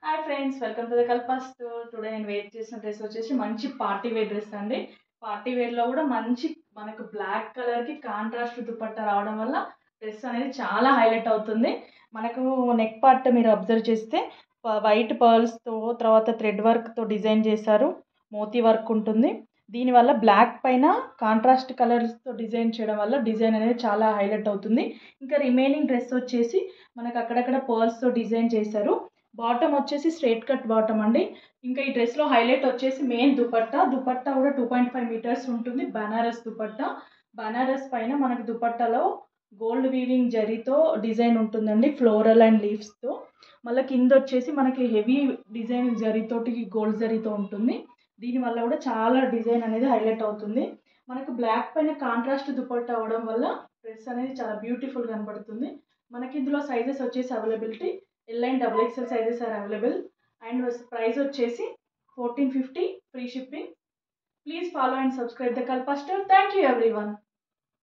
Hi friends, welcome to the Kalpa store. Today నేను wear చేసిన dress వచ్చేసి మంచి పార్టీ వేర్ డ్రెస్ అండి. పార్టీ వేర్లో కూడా మంచి మనకు బ్లాక్ కలర్కి కాంట్రాస్ట్ దుపట్టా రావడం వల్ల డ్రెస్ అనేది చాలా హైలైట్ అవుతుంది. మనకు నెక్ పార్ట్ మీరు అబ్జర్వ్ చేస్తే వైట్ పర్ల్స్తో తర్వాత థ్రెడ్ వర్క్తో డిజైన్ చేశారు. మోతీ వర్క్ ఉంటుంది. దీనివల్ల బ్లాక్ పైన కాంట్రాస్ట్ కలర్స్తో డిజైన్ చేయడం వల్ల డిజైన్ అనేది చాలా హైలైట్ అవుతుంది. ఇంకా రిమైనింగ్ డ్రెస్ వచ్చేసి మనకు అక్కడక్కడ పర్ల్స్తో డిజైన్ చేశారు. బాటమ్ వచ్చేసి స్ట్రైట్ కట్ బాటమ్ అండి. ఇంకా ఈ డ్రెస్లో హైలైట్ వచ్చేసి మెయిన్ దుపట్టా కూడా 2.5 మీటర్స్ ఉంటుంది. బనారస్ దుపట్టా. బనారస్ పైన మనకు దుపట్టాలో గోల్డ్ వీవింగ్ జరీతో డిజైన్ ఉంటుందండి, ఫ్లోరల్ అండ్ లీవ్స్తో. మళ్ళీ కింద వచ్చేసి మనకి హెవీ డిజైన్ జరీతోటి గోల్డ్ జరీతో ఉంటుంది. దీనివల్ల కూడా చాలా డిజైన్ అనేది హైలైట్ అవుతుంది. మనకు బ్లాక్ పైన కాంట్రాస్ట్ దుపట్టా అవడం వల్ల డ్రెస్ అనేది చాలా బ్యూటిఫుల్ కనబడుతుంది. మనకి ఇందులో సైజెస్ వచ్చేసి availability L and double XL sizes are available. And price వచ్చేసి 1450 free shipping. Please follow and subscribe the Kalpa store. Thank you everyone.